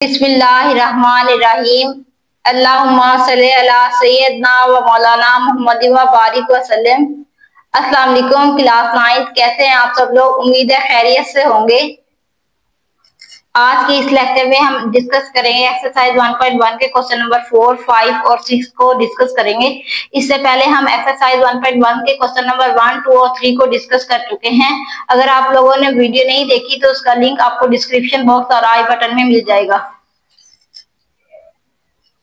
बिस्मिल्लाहिर्रहमानिर्रहीम। अल्लाहुम्मा सल्ली अला सय्यदना व मौलाना मुहम्मद व बारिक वसल्लम। अस्सलाम वालेकुम क्लास 9, कैसे हैं आप सब लोग? उम्मीद है खैरियत से होंगे। आज के इस लेक्चर में हम डिस्कस करेंगे एक्सरसाइज 1.1 के क्वेश्चन नंबर 4, 5 और 6 को डिस्कस करेंगे। इससे पहले हम एक्सरसाइज 1.1 के क्वेश्चन नंबर 1, 2 और 3 को डिस्कस कर चुके हैं। अगर आप लोगों ने वीडियो नहीं देखी तो उसका लिंक आपको डिस्क्रिप्शन बॉक्स और आई बटन में मिल जाएगा।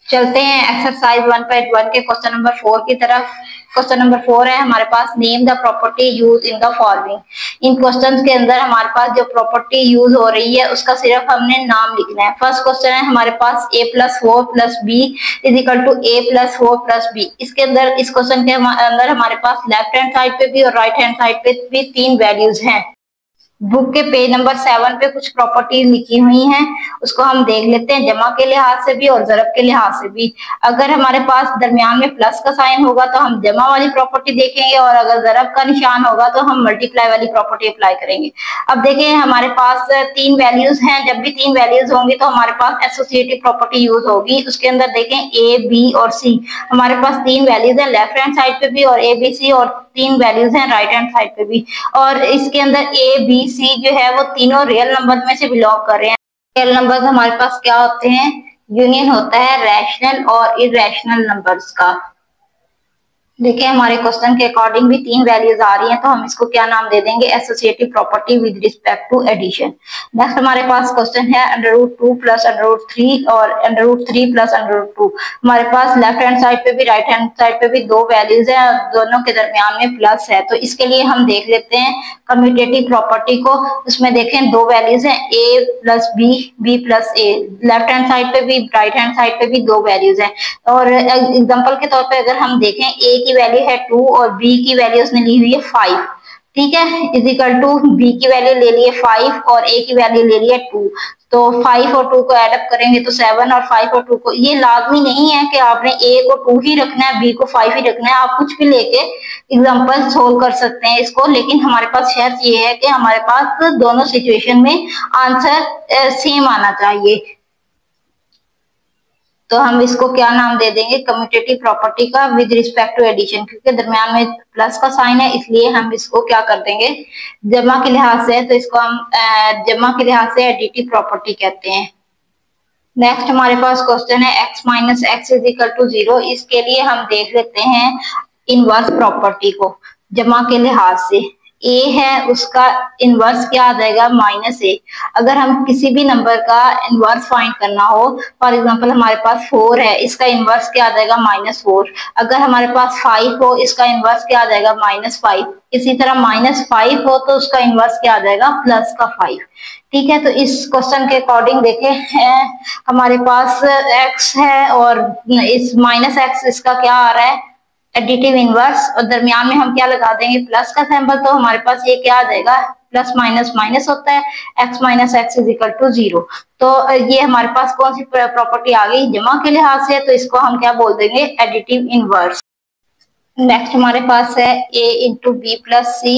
चलते हैं एक्सरसाइज 1.1 के क्वेश्चन नंबर 4 की तरफ। क्वेश्चन नंबर 4 है हमारे पास, name the property use in the following. इन क्वेश्चंस के अंदर हमारे पास जो प्रॉपर्टी यूज हो रही है उसका सिर्फ हमने नाम लिखना है। फर्स्ट क्वेश्चन है हमारे पास a + 4 + b = a + 4 + b। इसके अंदर इस क्वेश्चन के अंदर हमारे पास लेफ्ट हैंड साइड पे भी और राइट हैंड साइड पे भी 3 वैल्यूज हैं। बुक के पेज नंबर 7 पे कुछ प्रॉपर्टी लिखी हुई हैं, उसको हम देख लेते हैं जमा के लिहाज से भी और ज़रब के लिहाज से भी। अगर हमारे पास दरमियान में प्लस का साइन होगा तो हम जमा वाली प्रॉपर्टी देखेंगे, और अगर ज़रब का निशान होगा तो हम मल्टीप्लाई वाली प्रॉपर्टी अप्लाई करेंगे। अब देखें हमारे पास 3 वैल्यूज हैं। जब भी 3 वैल्यूज होंगी तो हमारे पास एसोसिएटिव प्रॉपर्टी यूज होगी। उसके अंदर देखें ए, बी और सी, हमारे पास 3 वैल्यूज हैं लेफ्ट हैंड साइड पे भी और ए, बी, सी, और 3 वैल्यूज हैं राइट हैंड साइड पे भी। और इसके अंदर ए, बी, सी जो है वो तीनों रियल नंबर में से बिलोंग कर रहे हैं। रियल नंबर्स हमारे पास क्या होते हैं? यूनियन होता है रैशनल और इरेशनल नंबर्स का। देखिए हमारे क्वेश्चन के अकॉर्डिंग भी 3 वैल्यूज आ रही हैं, तो हम इसको क्या नाम दे देंगे? Associative property with respect to addition. Next हमारे पास क्वेश्चन है √2 + √3 और √3 + √2। हमारे पास लेफ्ट हैंड साइड पे भी राइट हैंड साइड पे भी 2 वैल्यूज हैं, दोनों के दरमियान में प्लस है। तो इसके लिए हम देख लेते हैं कम्यूटेटिव प्रॉपर्टी को। उसमें देखें 2 वैल्यूज हैं, a + b, b + a। Left hand side पे भी राइट हैंड साइड पे भी 2 वैल्यूज हैं। और एग्जाम्पल के तौर पे अगर हम देखें a की वैल्यू है 2 और b की वैल्यू उसने ली हुई है 5, ठीक है, = b की वैल्यू ले ली है 5 और a की वैल्यू ले ली है 2। तो 5 और 2 को एडअप करेंगे तो 7, और 5 और 2 को, ये लाजमी नहीं है कि आपने a को 2 ही रखना है, b को 5 ही रखना है। आप कुछ भी लेके एग्जांपल सोल्व कर सकते हैं इसको, लेकिन हमारे पास शर्त ये है कि हमारे पास दोनों सिचुएशन में आंसर सेम आना चाहिए। तो हम इसको क्या नाम दे देंगे? कम्यूटेटिव प्रॉपर्टी का विद रिस्पेक्ट टू एडिशन, क्योंकि दरमियान में प्लस का साइन है इसलिए हम इसको क्या कर देंगे? जमा के लिहाज से, तो इसको हम जमा के लिहाज से एडिटिव प्रॉपर्टी कहते हैं। नेक्स्ट हमारे पास क्वेश्चन है x - x = 0। इसके लिए हम देख लेते हैं इनवर्स प्रॉपर्टी को। जमा के लिहाज से a है, उसका इनवर्स क्या आ जाएगा? -a। अगर हम किसी भी नंबर का इनवर्स फाइंड करना हो, फॉर एग्जांपल हमारे पास 4 है, इसका इनवर्स क्या आ जाएगा? -4। अगर हमारे पास 5 हो, इसका इनवर्स क्या आ जाएगा? -5। इसी तरह -5 हो तो उसका इनवर्स क्या आ जाएगा? +5। ठीक है, तो इस क्वेश्चन के अकॉर्डिंग देखें हमारे पास x है और इस -x इसका क्या आ रहा है? एडिटिव इनवर्स, और दरमियान में हम क्या लगा देंगे? प्लस का सिंबल। तो हमारे पास ये क्या आ जाएगा? प्लस माइनस माइनस होता है, x - x = 0। तो ये हमारे पास कौन सी प्रॉपर्टी आ गई? जमा के लिहाज से। तो इसको हम क्या बोल देंगे? Additive inverse. नेक्स्ट हमारे पास है a × b + c।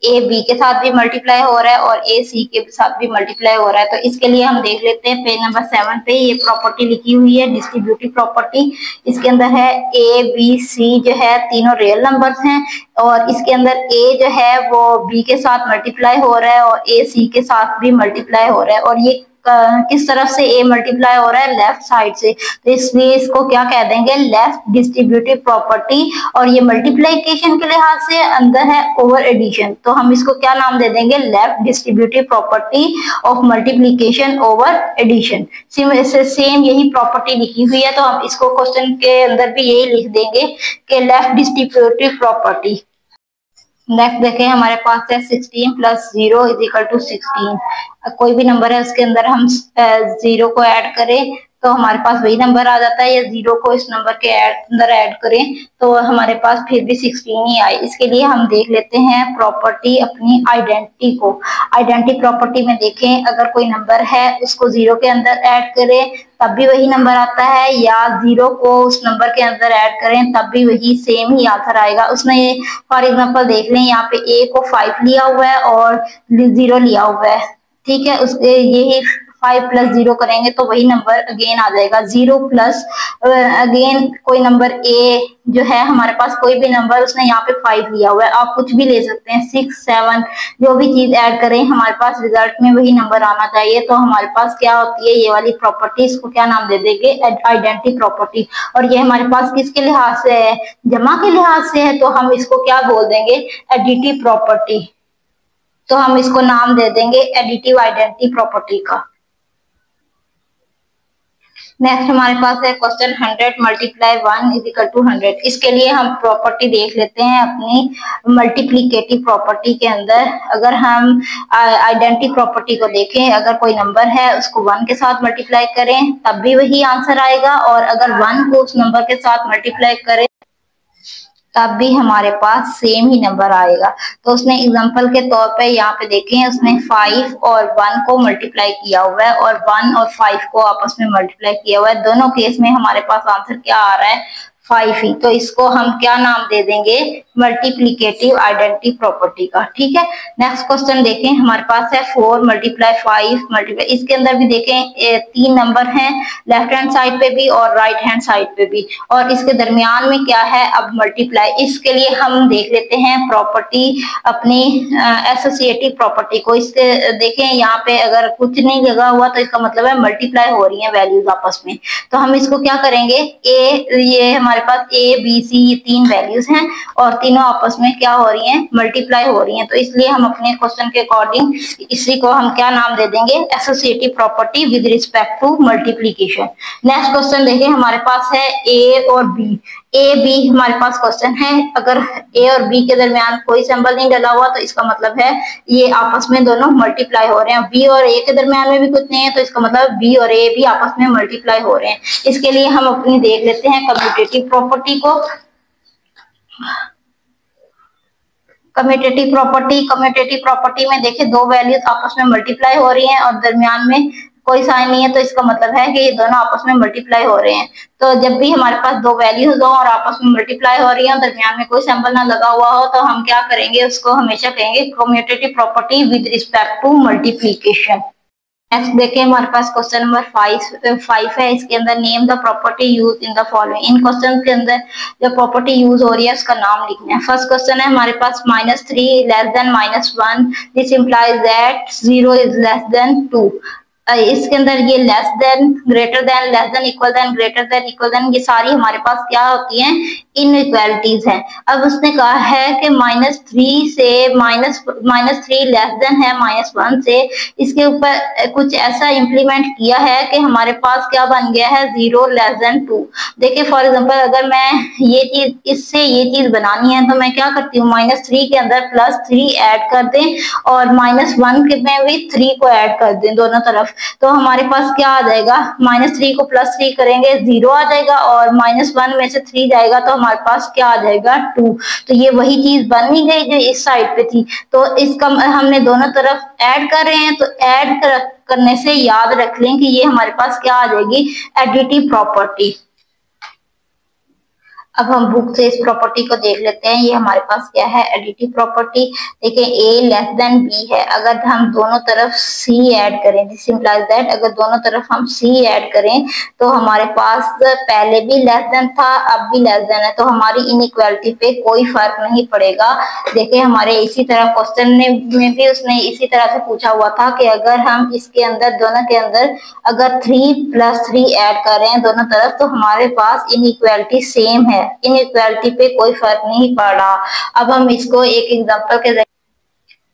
a b के साथ भी मल्टीप्लाई हो रहा है और a c के साथ भी मल्टीप्लाई हो रहा है। तो इसके लिए हम देख लेते हैं पेज नंबर 7 पे ये प्रॉपर्टी लिखी हुई है, डिस्ट्रीब्यूटिव प्रॉपर्टी। इसके अंदर है a b c जो है तीनों रियल नंबर्स हैं, और इसके अंदर a जो है वो b के साथ मल्टीप्लाई हो रहा है और a c के साथ भी मल्टीप्लाई हो रहा है। और ये किस तरफ से a मल्टीप्लाई हो रहा है? लेफ्ट साइड से। तो इसलिए इसको क्या कह देंगे? Left distributive property. और ये मल्टीप्लिकेशन के लिहाज से अंदर है ओवर एडिशन, तो हम इसको क्या नाम दे देंगे? Left distributive property of multiplication over addition. Same यही प्रॉपर्टी लिखी हुई है, तो हम इसको क्वेश्चन के अंदर भी यही लिख देंगे कि लेफ्ट डिस्ट्रीब्यूटिव प्रॉपर्टी। नेक्स्ट देखें हमारे पास है 16 + 0 = 16। कोई भी नंबर है उसके अंदर हम 0 को ऐड करें तो हमारे पास वही नंबर आ जाता है, या 0 को इस नंबर के अंदर ऐड करें तो हमारे पास फिर भी 16 ही आए। इसके लिए हम देख लेते हैं प्रॉपर्टी अपनी आइडेंटिटी को। आइडेंटिटी प्रॉपर्टी में देखें अगर कोई नंबर है उसको 0 के अंदर ऐड करें तब भी वही नंबर आता है, या 0 को उस नंबर के अंदर ऐड करें तब भी वही सेम ही आंसर आएगा। उसने फॉर एग्जांपल देख लें यहाँ पे a को 5 लिया हुआ है और 0 लिया हुआ है, ठीक है। उसके यही 5 प्लस 0 करेंगे तो वही नंबर अगेन आ जाएगा। 0 प्लस अगेन कोई नंबर ए जो है हमारे पास, कोई भी नंबर उसने यहाँ पे 5 लिया हुआ है, आप कुछ भी ले सकते हैं, 6 7 जो भी चीज ऐड करें हमारे पास रिजल्ट में वही नंबर आना चाहिए। तो हमारे पास क्या होती है ये वाली प्रॉपर्टी, इसको क्या नाम दे देंगे, आइडेंटिटी प्रॉपर्टी। और ये हमारे पास किसके लिहाज से है, जमा के लिहाज से है, तो हम इसको क्या बोल देंगे, एडिटिव प्रॉपर्टी। तो हम इसको नाम दे देंगे एडिटिव आइडेंटिटी प्रॉपर्टी का। नेक्स्ट हमारे पास है question 100 multiply 1 is equal to 100। इसके लिए हम प्रॉपर्टी देख लेते हैं अपनी मल्टीप्लिकेटिव प्रॉपर्टी के अंदर। अगर हम आइडेंटिटी प्रॉपर्टी को देखें, अगर कोई नंबर है उसको 1 के साथ मल्टीप्लाई करें तब भी वही आंसर आएगा, और अगर 1 को उस नंबर के साथ मल्टीप्लाई करें तब भी हमारे पास सेम ही नंबर आएगा। तो उसने एग्जांपल के तौर पे यहाँ पे देखें, उसने 5 और 1 को मल्टीप्लाई किया हुआ है और 1 और 5 को आपस में मल्टीप्लाई किया हुआ है। दोनों केस में हमारे पास आंसर क्या आ रहा है, 5 ही। तो इसको हम क्या नाम दे देंगे, मल्टीप्लिकेटिव आइडेंटिटी प्रॉपर्टी का। ठीक है, नेक्स्ट क्वेश्चन देखें, हमारे पास है 4 मल्टीप्लाई 5 मल्टीप्लाई। इसके अंदर भी देखें 3 नंबर हैं, लेफ्ट हैंड साइड पे भी और राइट हैंड साइड पे भी, और इसके दरमियान में क्या है, अब मल्टीप्लाई। इसके लिए हम देख लेते हैं प्रॉपर्टी अपनी एसोसिएटिव प्रॉपर्टी को। इसके देखें यहाँ पे अगर कुछ नहीं लगा हुआ तो इसका मतलब है मल्टीप्लाई हो रही है वैल्यूज आपस में। तो हम इसको क्या करेंगे, ये हमारे पास ए बी सी ये 3 वैल्यूज हैं और तीनों आपस में क्या हो रही हैं, मल्टीप्लाई हो रही हैं। तो इसलिए हम अपने क्वेश्चन के अकॉर्डिंग इसी को हम क्या नाम दे देंगे, associative property with respect to multiplication. Next question देखिए, हमारे पास है ए और बी। ए बी हमारे पास क्वेश्चन है, अगर ए और बी के दरमियान कोई सिंबल नहीं डला हुआ तो इसका मतलब है ये आपस में दोनों मल्टीप्लाई हो रहे हैं। बी और ए के दरमियान में भी कुछ नहीं है तो इसका मतलब बी और ए भी आपस में मल्टीप्लाई हो रहे हैं। इसके लिए हम अपनी देख लेते हैं कम्यूटेटिव प्रॉपर्टी को। कम्यूटेटिव प्रॉपर्टी में देखिए 2 वैल्यूज आपस में मल्टीप्लाई हो रही हैं और दरमियान में कोई साइन नहीं है, तो इसका मतलब है कि ये दोनों आपस में मल्टीप्लाई हो रहे हैं। तो जब भी हमारे पास 2 वैल्यूज हो और आपस में मल्टीप्लाई हो रही है और दरमियान में कोई सिंबल ना लगा हुआ हो तो हम क्या करेंगे, उसको हमेशा कहेंगे commutative property with respect to multiplication. Next देखिए, हमारे पास क्वेश्चन नंबर 5 है। इसके अंदर name the property use in the following. इन क्वेश्चन के अंदर जो प्रॉपर्टी यूज हो रही है उसका नाम लिखना है। फर्स्ट क्वेश्चन है हमारे पास -3 less than -1, this implies that 0 is less than 2। इसके अंदर ये less than, greater than, less than, equal than, greater than, equal than, ये सारी हमारे पास क्या होती हैं, इनइक्वालिटीज हैं। अब उसने कहा है कि -3 से -3 लेस देन है -1 से, इसके ऊपर कुछ ऐसा इंप्लीमेंट किया है कि हमारे पास क्या बन गया है, 0 लेस देन 2। देखिए फॉर एग्जांपल अगर मैं ये चीज, इससे ये चीज बनानी है तो मैं क्या करती हूँ, -3 के अंदर +3 ऐड कर दें और -1 के में भी 3 को ऐड कर दें दोनों तरफ। तो हमारे पास क्या आ जाएगा, -3 को +3 करेंगे 0 आ जाएगा और -1 में से 3 जाएगा तो हमारे पास क्या आ जाएगा, 2। तो ये वही चीज बन नहीं गई जो इस साइड पे थी। तो इसका हमने दोनों तरफ ऐड कर रहे हैं, तो ऐड करने से याद रख लें कि ये हमारे पास क्या आ जाएगी, एडिटिव प्रॉपर्टी। अब हम बुक से इस प्रॉपर्टी को देख लेते हैं। ये हमारे पास क्या है, एडिटिव प्रॉपर्टी। देखिए ए लेस देन बी है, अगर हम दोनों तरफ सी ऐड करें, दिस इंप्लाइज दैट अगर दोनों तरफ हम सी ऐड करें तो हमारे पास पहले भी लेस देन था, अब भी लेस देन है, तो हमारी इनइक्वालिटी पे कोई फर्क नहीं पड़ेगा। देखिए हमारे इसी तरह क्वेश्चन में भी उसने इसी तरह से पूछा हुआ था कि अगर हम इसके अंदर, दोनों के अंदर अगर 3 + 3 ऐड कर रहे हैं दोनों तरफ तो हमारे पास इनइक्वालिटी सेम है, इनइक्वालिटी पे कोई फर्क नहीं पड़ रहा। अब हम इसको एक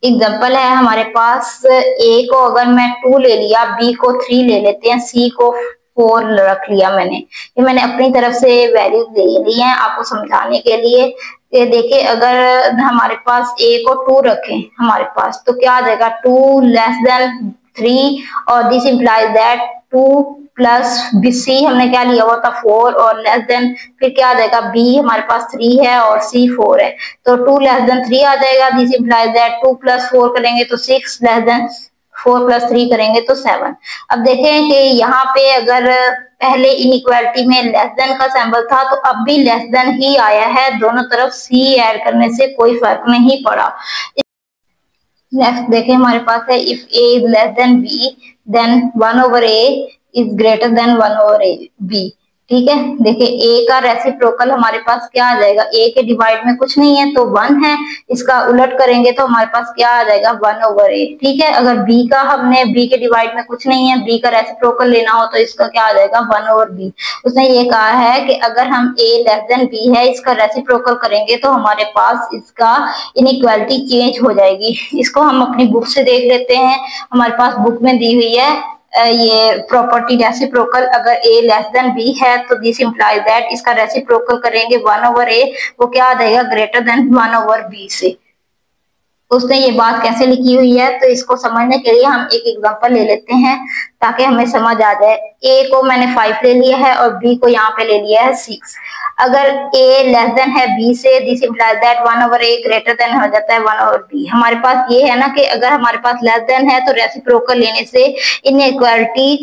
एग्जांपल है हमारे पास, ए को अगर मैं 2 ले लिया, बी को 3 ले लेते हैं, सी को 4 रख लिया मैंने। ये मैंने अपनी तरफ से वैल्यूज ले ली हैं आपको समझाने के लिए। ये देखिए अगर हमारे पास ए को 2 रखें हमारे पास तो क्या आ जाएगा, 2 लेस देन 3 और दिस इंप्लाइज दैट 2 प्लस सी हमने क्या लिया हुआ था 4 और लेस देन, फिर क्या आ जाएगा, बी हमारे पास 3 है और सी 4 है, तो 2 लेस देन 3 आ जाएगा। दिस इंप्लाइज दैट 2 + 4 करेंगे तो 6, लेस देन 4 + 3 करेंगे तो 7। अब देखें कि यहाँ पे अगर पहले इनइक्वालिटी में लेस देन का सिंबल था तो अब भी लेस देन ही आया है, दोनों तरफ सी ऐड करने से कोई फर्क नहीं पड़ा। नेक्स्ट देखिए हमारे पास है if A is less than B, then 1/a is greater than 1/a b। ठीक है, देखिए ए का रेसिप्रोकल हमारे पास क्या आ जाएगा, ए के डिवाइड में कुछ नहीं है तो 1 है, इसका उलट करेंगे तो हमारे पास क्या आ जाएगा 1/a। ठीक है, अगर बी का हमने बी के डिवाइड में कुछ नहीं है, बी का रेसिप्रोकल लेना हो तो इसका क्या आ जाएगा 1/b। उसने ये कहा है कि अगर हम a लेस देन b है इसका रेसिप्रोकल करेंगे तो हमारे पास इसका इनइक्वालिटी चेंज हो जाएगी। इसको हम अपनी बुक से देख लेते हैं, हमारे पास बुक में दी हुई है ये प्रॉपर्टी रेसिप्रोकल। अगर a लेस देन b है तो दिस इंप्लाइज दैट इसका रेसिप्रोकल करेंगे 1/a, वो क्या आ जाएगा ग्रेटर देन 1/b से। उसने ये बात कैसे लिखी हुई है तो इसको समझने के लिए हम एक एग्जांपल ले लेते हैं ताकि हमें समझ आ जाए। a को मैंने 5 ले लिया है और b को यहाँ पे ले लिया है 6। अगर a लेस देन है b से, this implies that 1/a greater than हो जाता है 1/b। हमारे पास ये है ना कि अगर हमारे पास लेस देन है तो रेसिप्रोकल लेने से इनइक्वालिटी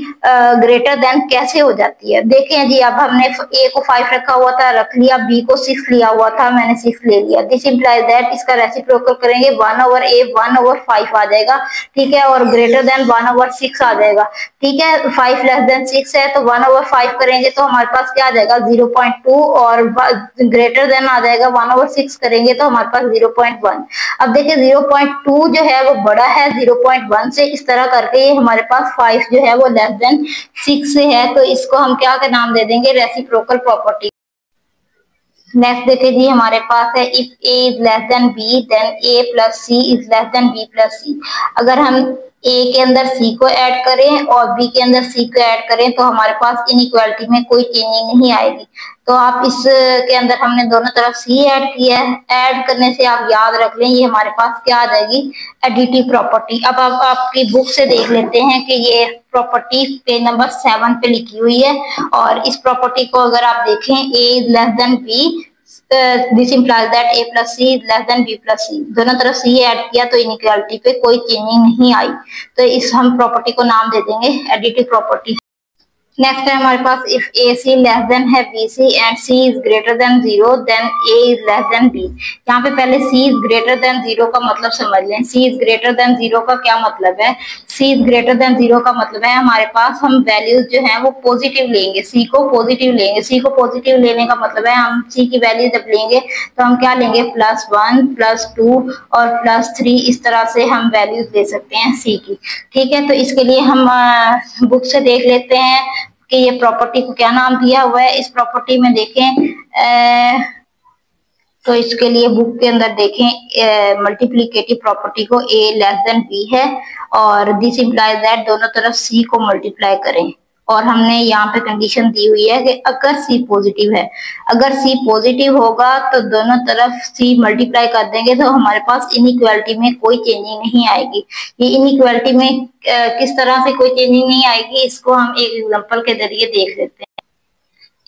ग्रेटर देन कैसे हो जाती है। देखें जी, अब हमने a को 5 रखा हुआ था, रख लिया, b को 6 लिया हुआ था, मैंने 6 ले लिया। दिस इंप्लाइज दैट इसका रेसिप्रोकल करेंगे 1/a 1/5 आ जाएगा। ठीक है, और ग्रेटर देन 1/6 आ जाएगा। ठीक है, 5 लेस देन 6 है तो 1/5 करेंगे तो हमारे पास क्या आ जाएगा 0.2 और ग्रेटर देन आ जाएगा 1/6 करेंगे तो हमारे पास 0.1। अब देखिए 0.2 जो है वो बड़ा है 0.1 से, इस तरह करके ये हमारे पास 5 जो है वो लेस देन 6 से है, तो इसको हम क्या का नाम दे देंगे रेसिप्रोकल प्रॉपर्टी। नेक्स्ट देखिए जी, हमारे पास है if a is less than b then a plus c is less than b plus c। अगर हम a के अंदर c को ऐड करें और b के अंदर c को ऐड करें तो हमारे पास इनइक्वालिटी में कोई चेंजिंग नहीं आएगी। तो आप इस के अंदर हमने दोनों तरफ c ऐड किया है, ऐड करने से आप याद रख लें ये हमारे पास क्या आ जाएगी एडिटिव प्रॉपर्टी। अब आप आपकी बुक से देख लेते हैं कि ये प्रॉपर्टी पेज नंबर 7 पे लिखी हुई है और इस प्रॉपर्टी को अगर आप देखें a is less than b this implies that a plus c is less than b plus c। दोनों तरफ c ऐड किया तो इनइक्वालिटी पे कोई चेंजिंग नहीं आई, तो इस हम प्रॉपर्टी को नाम दे देंगे एडिटिव प्रॉपर्टी। नेक्स्ट है हमारे पास इफ AC लेस देन है BC and C is greater than 0 then A is less than B। यहाँ पे पहले C इज ग्रेटर देन 0 का मतलब समझ लें। C इज ग्रेटर देन 0 का क्या मतलब है, C इज ग्रेटर देन 0 का मतलब है हमारे पास हम वैल्यूज जो है वो पॉजिटिव लेंगे, C को पॉजिटिव लेंगे। C को पॉजिटिव लेने का मतलब है हम C की वैल्यू जब लेंगे तो हम क्या लेंगे +1 +2 और +3, इस तरह से हम वैल्यूज ले सकते हैं C की। ठीक है, तो इसके लिए हम बुक से देख लेते हैं कि ये प्रॉपर्टी को क्या नाम दिया हुआ है। इस प्रॉपर्टी में देखें तो इसके लिए बुक के अंदर देखें मल्टीप्लिकेटिव प्रॉपर्टी को a लेस देन b है और दिस इंप्लाइज दैट दोनों तरफ c को मल्टीप्लाई करें और हमने यहाँ पे कंडीशन दी हुई है कि अगर c पॉजिटिव है, अगर c पॉजिटिव होगा तो दोनों तरफ c मल्टीप्लाई कर देंगे तो हमारे पास इनइक्वालिटी में कोई चेंजिंग नहीं आएगी। ये इनइक्वालिटी में किस तरह से कोई चेंजिंग नहीं आएगी इसको हम एक एग्जांपल के जरिए देख लेते हैं।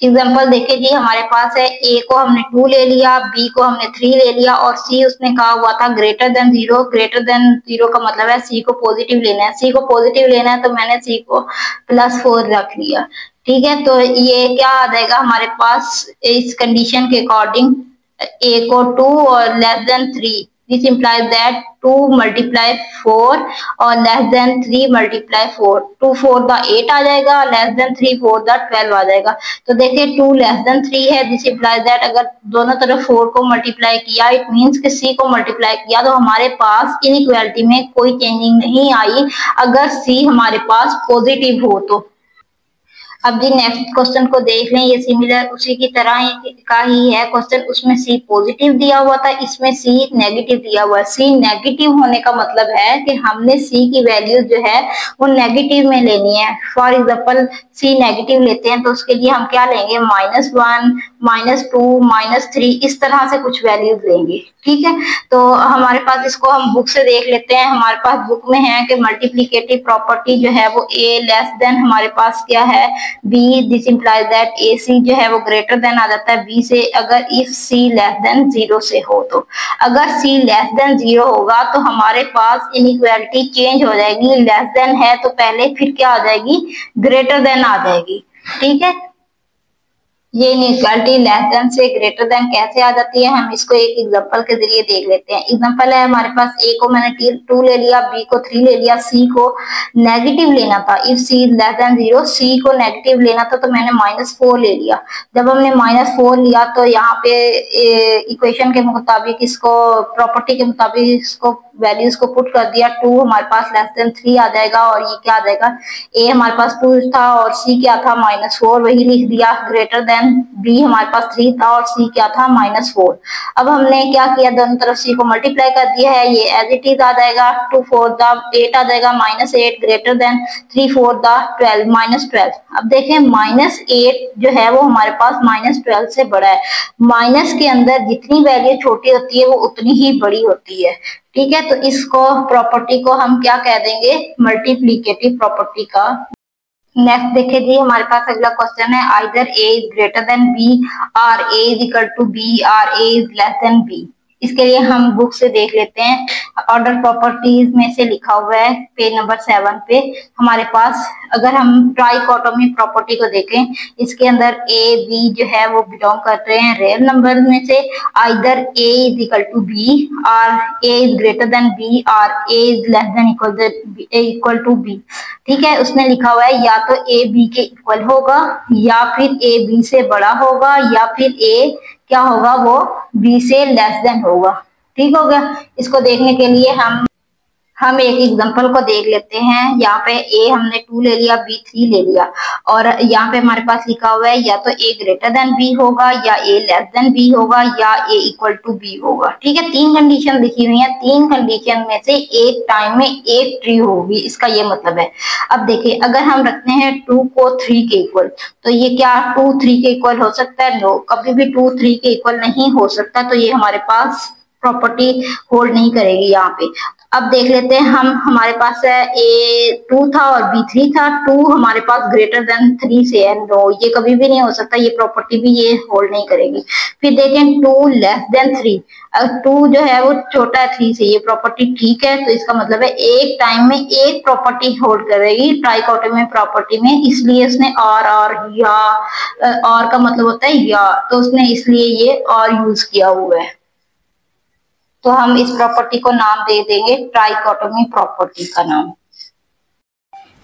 एग्जाम्पल देखिए जी, हमारे पास है a को हमने 2 ले लिया, b को हमने 3 ले लिया और c उसने कहा हुआ था ग्रेटर देन 0। ग्रेटर देन 0 का मतलब है c को पॉजिटिव लेना है। c को पॉजिटिव लेना है तो मैंने c को +4 रख लिया। ठीक है, तो ये क्या आ जाएगा हमारे पास इस कंडीशन के अकॉर्डिंग a को 2 और less than 3, this implies that 2 multiply 4 और लेस देन 3 मल्टीप्लाई 4, 2 4 द 8 आ जाएगा, लेस देन 3 4 द 12 आ जाएगा। तो देखिए 2 लेस देन 3 है, दिस इंप्लाइज दैट अगर दोनों तरफ 4 को मल्टीप्लाई किया इट मींस कि c को मल्टीप्लाई किया तो हमारे पास इनइक्वालिटी में कोई चेंजिंग नहीं आई अगर c हमारे पास पॉजिटिव हो तो। अब जी नेक्स्ट क्वेश्चन को देख लें, ये सिमिलर उसी की तरह का ही है क्वेश्चन। उसमें C पॉजिटिव दिया हुआ था, इसमें C नेगेटिव दिया हुआ है। C नेगेटिव होने का मतलब है कि हमने C की वैल्यू जो है वो नेगेटिव में लेनी है। फॉर एग्जांपल C नेगेटिव लेते हैं तो उसके लिए हम क्या लेंगे -1 -2 -3, इस तरह से कुछ वैल्यूज लेंगे। ठीक है, तो हमारे पास इसको हम बुक से देख लेते हैं। हमारे पास बुक में है कि मल्टीप्लिकेटिव प्रॉपर्टी जो है वो a लेस देन हमारे पास क्या है b, this implies that ac जो है वो ग्रेटर देन आ जाता है b से अगर इफ c लेस देन 0 से हो तो। अगर c लेस देन 0 होगा तो हमारे पास इनइक्वालिटी चेंज हो जाएगी, लेस देन है तो पहले फिर क्या आ जाएगी ग्रेटर देन आ जाएगी। ठीक है, ये इनइक्वालिटी लेस देन से ग्रेटर देन कैसे आ जाती है, हम इसको एक एग्जांपल के जरिए देख लेते हैं। एग्जांपल है हमारे पास, ए को मैंने 2 ले लिया, बी को 3 ले लिया, सी को नेगेटिव लेना था, इफ सी लेस देन 0, सी को नेगेटिव लेना था तो मैंने -4 ले लिया। जब हमने -4 लिया तो यहाँ पे इक्वेशन के मुताबिक इसको, प्रॉपर्टी के मुताबिक इसको वैल्यूज को पुट कर दिया। 2 हमारे पास लेस देन 3 आ जाएगा, और ये क्या आ जाएगा, ए हमारे पास 2 था और सी क्या था -4, वही लिख दिया। ग्रेटर देन बी हमारे पास 3 था और सी क्या था -4। अब हमने क्या किया, दोनों तरफ सी को मल्टीप्लाई कर दिया है, ये एज इट इज आ जाएगा। 2 4 8 आ जाएगा, -8 ग्रेटर देन 3 4 12 -12। अब देखें -8 जो है वो हमारे पास -12 से बड़ा है। माइनस के अंदर जितनी वैल्यू छोटी होती है वो उतनी ही बड़ी होती है, ठीक है। तो इसको प्रॉपर्टी को हम क्या कह देंगे, मल्टीप्लिकेटिव प्रॉपर्टी का। नेक्स्ट देखिए जी, हमारे पास अगला क्वेश्चन है, either A is greater than B और ए इज इक्वल टू बी और ए इज लेस देन बी। इसके लिए हम बुक से देख लेते हैं। ऑर्डर प्रॉपर्टीज में से लिखा हुआ है पेज नंबर 7 पे हमारे पास। अगर हम ट्राइकोटोमी प्रॉपर्टी को देखें, इसके अंदर ए बी जो है वो बिलोंग करते हैं रियल नंबर में से। Either A is equal to B और ए इज ग्रेटर देन बी और ए is less than equal to b, ठीक है। उसने लिखा हुआ है या तो ए बी के इक्वल होगा, या फिर ए बी से बड़ा होगा, या फिर ए क्या होगा, वो बी से लेस देन होगा, ठीक हो गया। इसको देखने के लिए हम एक एग्जांपल को देख लेते हैं। यहाँ पे ए हमने 2 ले लिया, बी 3 ले लिया, और यहाँ पे हमारे पास लिखा हुआ है या तो ए ग्रेटर देन बी होगा, या ए लेस देन बी होगा, या ए इक्वल टू बी होगा, ठीक है। 3 कंडीशन लिखी हुई है, 3 कंडीशन में से एक टाइम में एक ट्रू होगी, इसका ये मतलब है। अब देखिए, अगर हम रखते हैं 2 को 3 के इक्वल, तो ये क्या 2 3 के इक्वल हो सकता है? नो, कभी भी 2 3 के इक्वल नहीं हो सकता। तो ये हमारे पास प्रॉपर्टी होल्ड नहीं करेगी यहाँ पे। अब देख लेते हैं हम, हमारे पास ए 2 था और बी 3 था। 2 हमारे पास ग्रेटर देन 3 से है, नो, ये कभी भी नहीं हो सकता, ये प्रॉपर्टी भी ये होल्ड नहीं करेगी। फिर देखें 2 लेस देन 3, 2 जो है वो छोटा है 3 से, ये प्रॉपर्टी ठीक है। तो इसका मतलब है एक टाइम में एक प्रॉपर्टी होल्ड करेगी ट्राइकोटोमी प्रॉपर्टी में, इसलिए उसने और या, और का मतलब होता है या, तो उसने इसलिए ये और यूज किया हुआ है। तो हम इस प्रॉपर्टी को नाम दे देंगे ट्राइकोटोमी प्रॉपर्टी का नाम।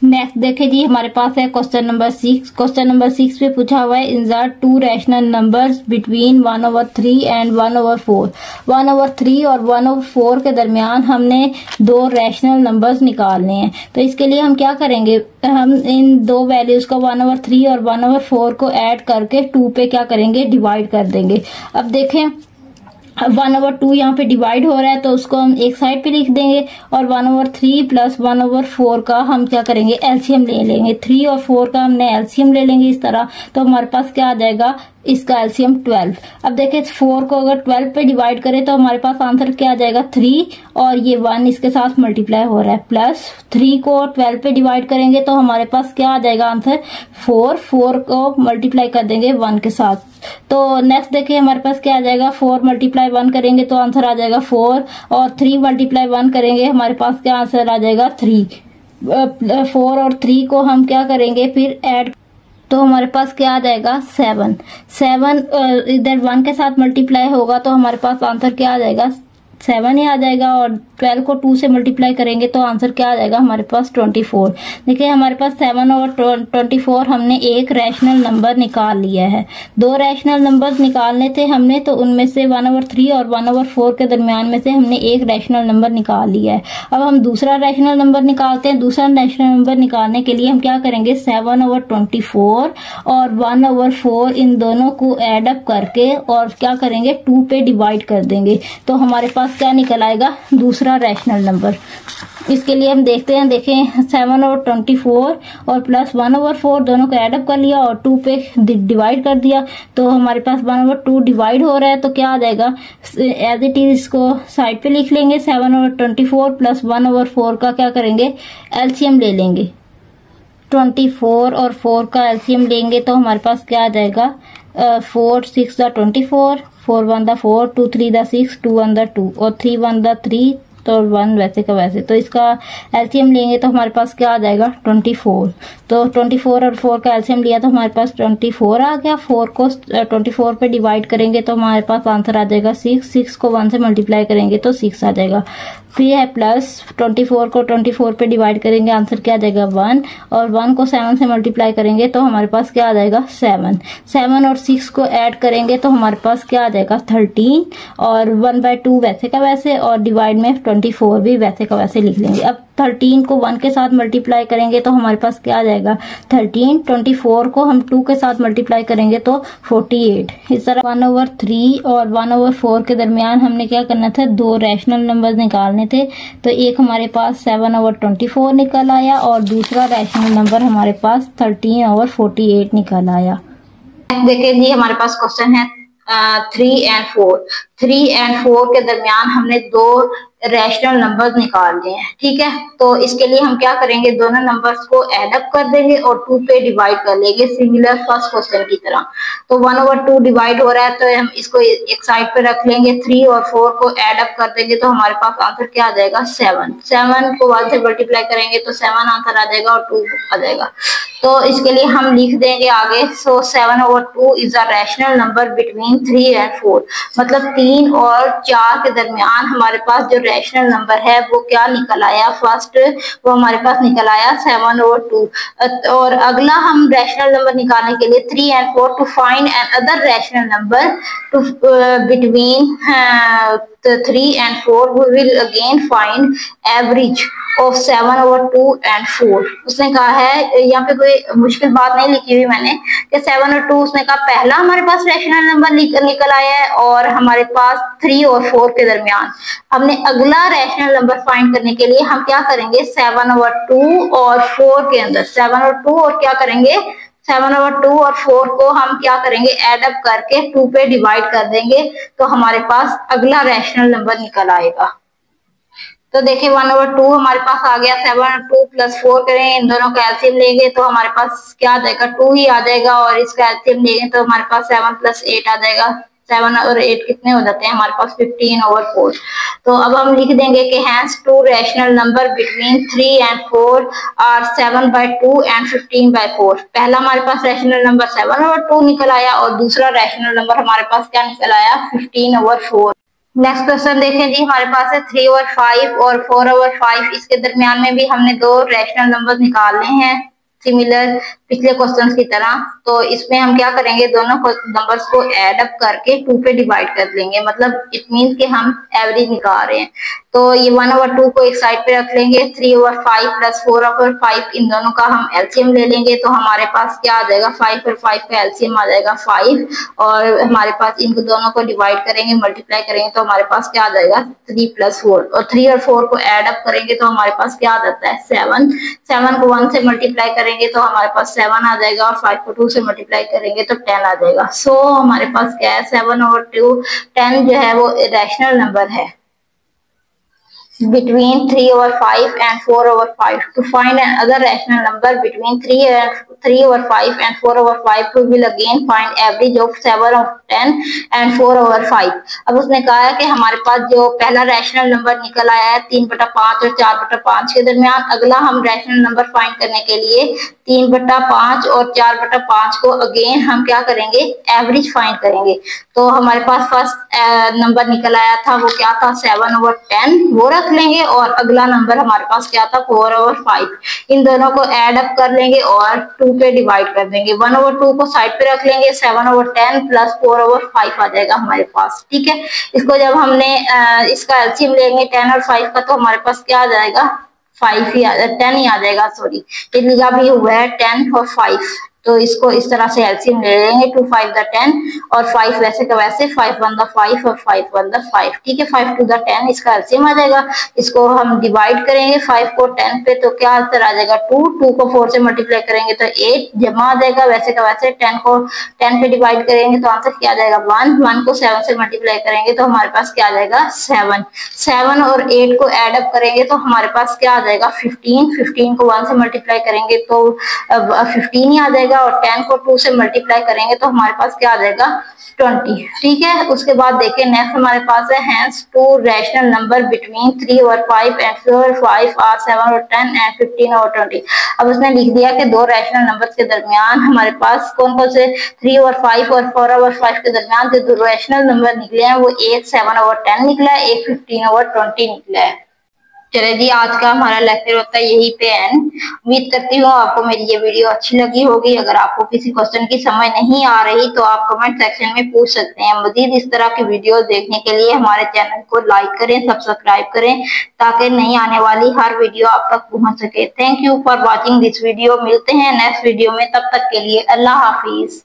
नेक्स्ट देखें जी, हमारे पास है क्वेश्चन नंबर 6। क्वेश्चन नंबर 6 पे पूछा हुआ है, insert 2 rational numbers between 1/3 and 1/4। 1/3 और 1/4 के दरमियान हमने 2 रैशनल नंबर्स निकालने हैं। तो इसके लिए हम क्या करेंगे, हम इन 2 वैल्यूज को 1/3 और 1/4 को ऐड करके 2 पे क्या करेंगे, डिवाइड कर देंगे। अब देखें 1/2 यहाँ पे डिवाइड हो रहा है, तो उसको हम एक साइड पे लिख देंगे, और 1/3 प्लस 1/4 का हम क्या करेंगे, एलसीएम ले लेंगे। 3 और 4 का हमने एलसीएम ले लेंगे इस तरह, तो हमारे पास क्या आ जाएगा, इसका एलसीएम 12। अब देखिए 4 को अगर 12 पे डिवाइड करें तो हमारे पास आंसर क्या आ जाएगा, 3, और ये 1 इसके साथ मल्टीप्लाई हो रहा है, प्लस 3 को 12 पे डिवाइड करेंगे तो हमारे पास क्या आ जाएगा आंसर, 4 को मल्टीप्लाई कर देंगे 1 के साथ। तो नेक्स्ट देखिए हमारे पास क्या आ जाएगा, 4 मल्टीप्लाई 1 करेंगे तो आंसर आ जाएगा 4, और 3 मल्टीप्लाई 1 करेंगे हमारे पास क्या आंसर आ जाएगा 3। 4 और 3 को हम क्या करेंगे फिर ऐड, तो हमारे पास क्या आ जाएगा 7। 7 इधर 1 के साथ मल्टीप्लाई होगा तो हमारे पास आंसर क्या आ जाएगा, 7 ही आ जाएगा, और 12 को 2 से मल्टीप्लाई करेंगे तो आंसर क्या आ जाएगा हमारे पास 24। देखिए हमारे पास 7 और 24 हमने एक रैशनल नंबर निकाल लिया है। 2 रैशनल नंबर्स निकालने थे हमने, तो उनमें से 1/3 और 1/4 के दरमियान में से हमने एक रैशनल नंबर निकाल लिया है। अब हम दूसरा रैशनल नंबर निकालते हैं। दूसरा रैशनल नंबर निकालने के लिए हम क्या करेंगे, 7/24 और 1/4 इन दोनों को एड अप करके और क्या करेंगे 2 पे डिवाइड कर देंगे, तो हमारे पास क्या निकल आएगा, दूसरा रैशनल नंबर। इसके लिए हम देखते हैं, देखें 7/24 और प्लस 1/4 दोनों को एड अप कर लिया और 2 पे डिवाइड कर दिया, तो हमारे पास 1/2 डिवाइड हो रहा है, तो क्या आ जाएगा, एज इट इज इसको साइड पे लिख लेंगे। 7/24 प्लस 1/4 का क्या करेंगे, एलसीएम ले लेंगे। 24 और 4 का एलसीएम लेंगे तो हमारे पास क्या आ जाएगा, 4 6 24, 4 1 4, 2 3 6, 2 1 2, और 3 1 3, तो 1 वैसे का वैसे। तो इसका एलसीएम लेंगे तो हमारे पास क्या आ जाएगा 24। तो 24 और 4 का एलसीएम लिया तो हमारे पास 24 आ गया। 4 को 24 पे डिवाइड करेंगे तो हमारे पास आंसर आ जाएगा 6। 6 को 1 से मल्टीप्लाई करेंगे तो 6 आ जाएगा। फिर है प्लस 24 को 24 पे डिवाइड करेंगे, आंसर क्या आ जाएगा 1। और 1 को 7 से मल्टीप्लाई करेंगे तो हमारे पास क्या आ जाएगा 7। 7 और 6 को ऐड करेंगे तो हमारे पास क्या आ जाएगा 13। और 1/2 वैसे का वैसे, और डिवाइड में 24 भी वैसे का वैसे लिख लेंगे। अब 13 को 1 के साथ मल्टीप्लाई करेंगे तो हमारे पास क्या आ जाएगा 13। 24 को हम 2 के साथ मल्टीप्लाई करेंगे तो 48। इस तरह 1/3 और 1/4 के दरमियान हमने क्या करना था, दो रैशनल नंबर निकालने थे। तो एक हमारे पास 7/24 निकल आया और दूसरा रैशनल नंबर हमारे पास 13/48 निकल आया। देखिए जी, हमारे पास क्वेश्चन है 3 और 4। 3 और 4 के दरमियान हमने दो रैशनल नंबर्स निकाल लिए हैं, ठीक है। तो इसके लिए हम क्या करेंगे, दोनों नंबर्स को ऐड अप कर देंगे और 2 पे डिवाइड कर लेंगे, सिमिलर फर्स्ट क्वेश्चन की तरह। तो 1/2 डिवाइड हो रहा है तो हम इसको एक साइड पे रख लेंगे। 3 और 4 को ऐड अप कर देंगे तो हमारे पास आंसर क्या आ जाएगा 7। 7 को 1 से मल्टीप्लाई करेंगे तो 7 आंसर आ जाएगा और 2 आ जाएगा। तो इसके लिए हम लिख देंगे आगे, सो 7/2 is a rational number between 3 और 4। मतलब 3 और 4 के दरमियान हमारे पास जो रैशनल नंबर है वो क्या निकल आया, फर्स्ट वो हमारे पास निकल आया 7/2। और अगला हम रैशनल नंबर निकालने के लिए 3 और 4 to find another rational number to between 3 and 4 we will again find average of 7/2 and 4। उसने कहा है, यहाँ पे कोई मुश्किल बात नहीं लिखी हुई मैंने, कि 7 और 2 उसने कहा पहला हमारे पास रैशनल नंबर निकल आया है और हमारे पास 3 और 4 के दरमियान हमने अगला रैशनल नंबर फाइंड करने के लिए हम क्या करेंगे 7/2 और 4 के अंदर 7 और 2 और क्या करेंगे 7/2 और 4 को हम क्या करेंगे ऐड अप करके 2 पे डिवाइड कर देंगे तो हमारे पास अगला रैशनल नंबर निकल आएगा। तो देखिए 1/2 हमारे पास आ गया। 7/2 + 4 करें, इन दोनों का एलसीएम लेंगे तो हमारे पास क्या आ जाएगा 2 ही आ जाएगा। और इसका एलसीएम लेंगे तो हमारे पास 7 + 8 आ जाएगा। 7 और 8 कितने हो जाते हैं हमारे पास 15/4। तो अब हम लिख देंगे कि हैंस 2 रैशनल नंबर बिटवीन 3 और 4 आर 7/2 and 15/4। पहला हमारे पास रैशनल नंबर 7/2 निकल आया और दूसरा रैशनल नंबर हमारे पास क्या निकल आया 15/4। नेक्स्ट क्वेश्चन देखें जी, हमारे पास है 3/5 और 4/5। इसके दरमियान में भी हमने दो रैशनल नंबर निकालने हैं सिमिलर पिछले क्वेश्चन की तरह। तो इसमें हम क्या करेंगे, दोनों नंबर्स को ऐड अप करके 2 पे डिवाइड कर लेंगे। मतलब इट मीन कि हम एवरेज निकाल रहे हैं। तो ये 1/2 को एक साइड पे रख लेंगे। 3/5 + 4/5 इन दोनों का हम एलसीएम ले लेंगे तो हमारे पास क्या आ जाएगा 5 और 5 का एलसीएम आ जाएगा 5। और हमारे पास इनको दोनों को डिवाइड करेंगे, मल्टीप्लाई करेंगे तो हमारे पास क्या आ जाएगा 3 + 4। और 3 और 4 को ऐड अप करेंगे तो हमारे पास क्या आ जाता है 7। 7 को 1 से मल्टीप्लाई करेंगे तो हमारे पास 7 आ जाएगा और 5 को 2 से मल्टीप्लाई करेंगे तो 10 आ जाएगा। सो हमारे पास क्या है 7/2 10 जो है वो रैशनल नंबर है between 3/5 and 4/5। To find another rational number between 3/5 and 4/5 we will again find average of 7 of 10 and 4/5। अब उसने कहा है कि हमारे पास जो पहला रैशनल नंबर निकल आया है 3/5 और 4/5 के दरमियान, अगला हम रैशनल नंबर फाइंड करने के लिए 3/5 और 4/5 को अगेन हम क्या करेंगे एवरेज फाइंड करेंगे। तो हमारे पास फर्स्ट नंबर निकल आया था वो क्या था 7/10, वो रख लेंगे। और अगला नंबर हमारे पास क्या था 4/5। इन दोनों को ऐड अप कर लेंगे और 2 पे डिवाइड कर देंगे। 1/2 को साइड पे रख लेंगे, 7/10 + 4/5 आ जाएगा हमारे पास, ठीक है। इसको जब हमने इसका एलसीएम लेंगे 10 और 5 का तो हमारे पास क्या आ जाएगा 5 ही 10 ही आ जाएगा। सॉरी, ये लिखा भी हुआ है 10 और 5। तो इसको इस तरह से एलसीएम ले लेंगे 2 5 द 10 और 5 वैसे का वैसे 5 1 द 5 और 5 1 द 5, ठीक है। 5 2 द 10 इसका एलसीएम आ जाएगा। इसको हम डिवाइड करेंगे 5 को 10 पे तो क्या आंसर आ जाएगा 2। 2 को 4 से मल्टीप्लाई करेंगे तो 8 जमा आ जाएगा वैसे का वैसे। 10 को 10 पे डिवाइड करेंगे तो आंसर क्या आ जाएगा 1। 1 को 7 से मल्टीप्लाई करेंगे तो हमारे पास क्या आ जाएगा 7। 7 और 8 को ऐड अप करेंगे तो हमारे पास क्या आ जाएगा 15। 15 को 1 से मल्टीप्लाई करेंगे तो 15 ही आ जाएगा। बनेगा और 10 को 2 से मल्टीप्लाई करेंगे तो हमारे पास क्या आ जाएगा 20। ठीक है, उसके बाद देखिए नेक्स्ट हमारे पास है hence two rational number between 3 और 5 एंड 4, 5 और 7 और 10 एंड 15 और 20। अब उसने लिख दिया कि दो रैशनल नंबर के दरमियान हमारे पास कौन कौन से 3 और 5 और 4 और 5 के दरमियान जो दो रैशनल नंबर निकले हैं वो एक 7 और 10 निकला है, एक 15 और 20 निकला है। चले जी, आज का हमारा लेक्चर होता है यही पे एंड। उम्मीद करती हूँ आपको मेरी ये वीडियो अच्छी लगी होगी। अगर आपको किसी क्वेश्चन की समझ नहीं आ रही तो आप कमेंट सेक्शन में पूछ सकते हैं। मजीद इस तरह की वीडियो देखने के लिए हमारे चैनल को लाइक करें, सब्सक्राइब करें ताकि नई आने वाली हर वीडियो आप तक पहुंच सके। Thank you for watching this video. मिलते हैं नेक्स्ट वीडियो में, तब तक के लिए अल्लाह हाफिज।